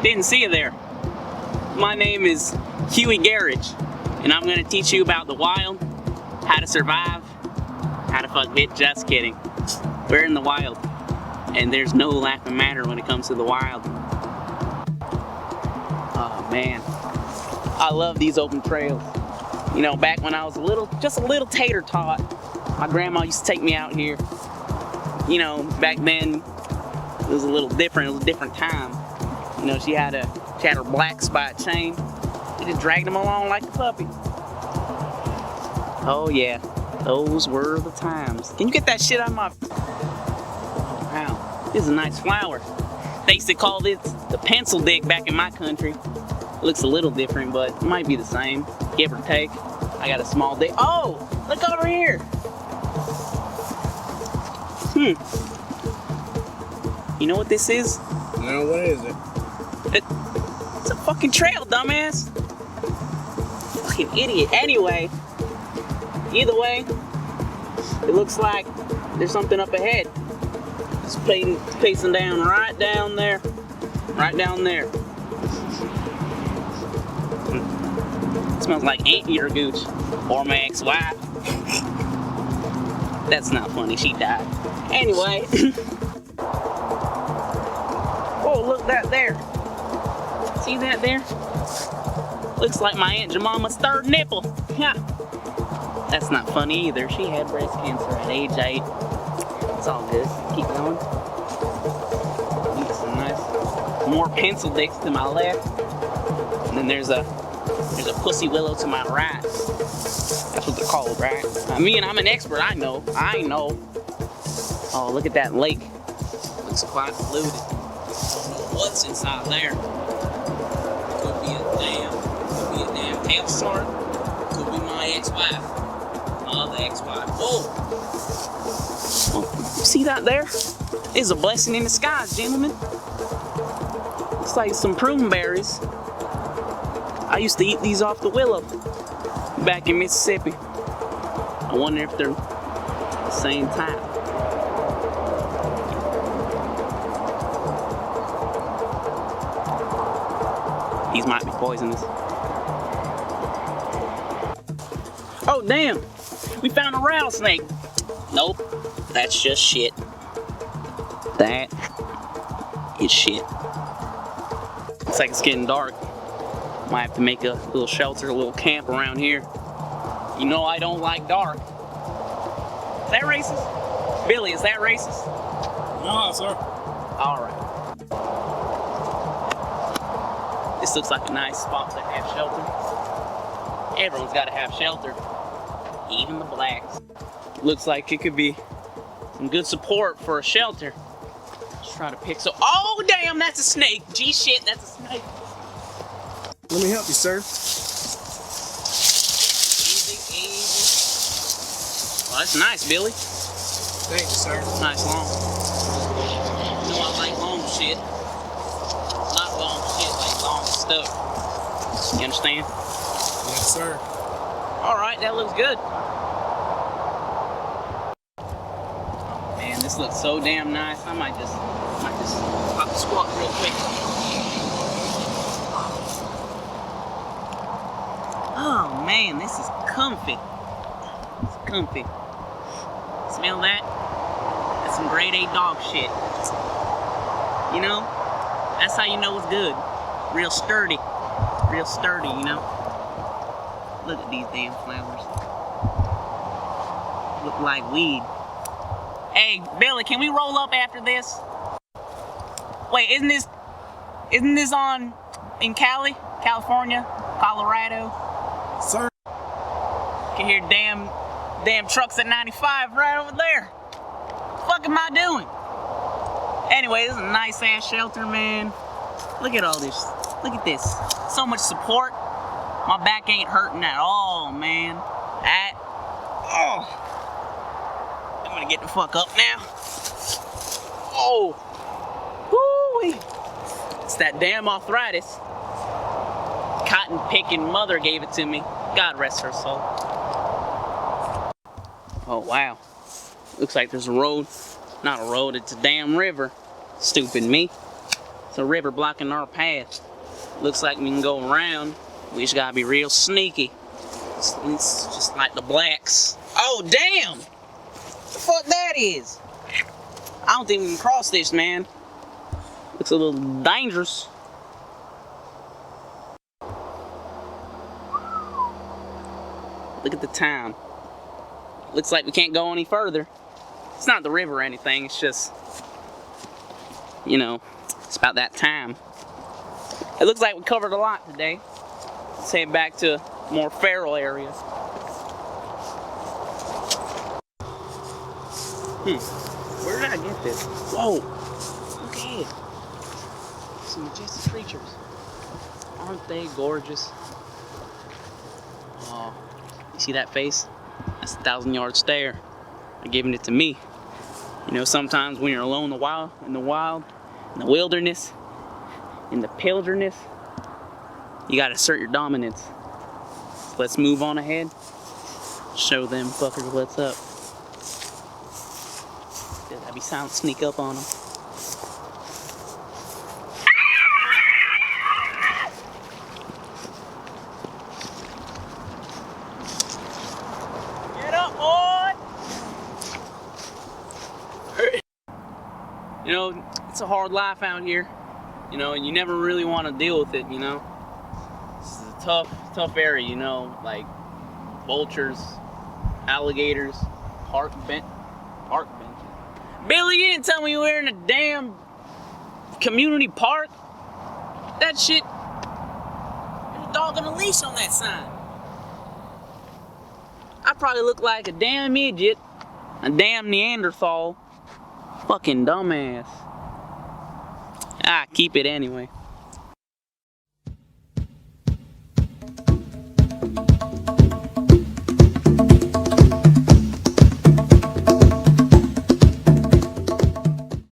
Didn't see you there. My name is Huey Garige, and I'm gonna teach you about the wild, how to survive, how to fuck bitch. Just kidding. We're in the wild, and there's no laughing matter when it comes to the wild. Oh man, I love these open trails. You know, back when I was just a little tater tot, my grandma used to take me out here. You know, back then it was a little different. It was a different time. You know, she had her black spot chain. She just dragged him along like a puppy. Oh yeah, those were the times. Can you get that shit out of my... Wow, this is a nice flower. They used to call this the pencil dick back in my country. It looks a little different, but it might be the same, give or take. I got a small dick. Oh, look over here. You know what this is? No, what is it? It's a fucking trail, dumbass. Fucking idiot. Anyway, either way, it looks like there's something up ahead. It's pacing down right down there. Right down there. It smells like anteater gooch. Or my ex-wife. That's not funny, she died. Anyway. Oh, look that there. See that there? Looks like my Aunt Jemima's third nipple. Yeah. That's not funny either. She had breast cancer at age 8. It's all good. Keep going. Some nice, more pencil dicks to my left. And then there's a pussy willow to my right. That's what they're called, right? I mean, I'm an expert. I know. Oh, look at that lake. Looks quite polluted. I don't know what's inside there. Could be a damn health sort. Could be my ex-wife. My other ex-wife. Whoa! Oh, see that there? It's a blessing in disguise, gentlemen. Looks like some prune berries. I used to eat these off the willow back in Mississippi. I wonder if they're the same type. These might be poisonous. Oh damn! We found a rattlesnake. Nope, that's just shit. That is shit. Looks like it's getting dark. Might have to make a little shelter, a little camp around here. You know I don't like dark. Is that racist? Billy, is that racist? No, sir. Alright. This looks like a nice spot to have shelter. Everyone's got to have shelter. Even the blacks. Looks like it could be some good support for a shelter. Let's try to pick so... Oh damn, that's a snake! Gee shit, that's a snake. Let me help you, sir. Easy. Well, that's nice, Billy. Thank you, sir. Nice long. You know I like long shit. Not long shit, like long stuff. You understand? Yes, sir. Alright, that looks good. Oh man, this looks so damn nice. I might just pop the squat real quick. Oh man, this is comfy. It's comfy. Smell that? That's some grade A dog shit. You know? That's how you know it's good. Real sturdy. Real sturdy, you know? Look at these damn flowers. Look like weed. Hey, Billy, can we roll up after this? Wait, isn't this on in California, Colorado? Sir. Can hear damn trucks at 95 right over there. What the fuck am I doing? Anyway, this is a nice ass shelter, man. Look at all this. Look at this. So much support. My back ain't hurting at all, man. Oh. I'm gonna get the fuck up now. Oh. Woo-wee. It's that damn arthritis. Cotton picking mother gave it to me. God rest her soul. Oh wow. Looks like there's a road. Not a road, it's a damn river. Stupid me. the river blocking our path. Looks like we can go around. We just gotta be real sneaky. It's just like the blacks. Oh, damn! What the fuck that is? I don't think we can cross this, man. Looks a little dangerous. Look at the time. Looks like we can't go any further. It's not the river or anything, it's just, you know, it's about that time. It looks like we covered a lot today. Let's head back to more feral areas. Where did I get this? Whoa! Look at it. Some majestic creatures. Aren't they gorgeous? Oh, you see that face? That's a 1,000-yard stare. They're giving it to me. You know, sometimes when you're alone in the wild, in the wilderness, in the wilderness, you gotta assert your dominance. So let's move on ahead. Show them fuckers what's up. I'd be silent, sneak up on them. Get up, boy! You know, it's a hard life out here. You know, and you never really want to deal with it, you know. This is a tough area, you know, like vultures, alligators, park benches. Billy, you didn't tell me you were in a damn community park. That shit, there's a dog on a leash on that sign. I probably look like a damn idiot, a damn Neanderthal. Fucking dumbass. Ah, keep it anyway.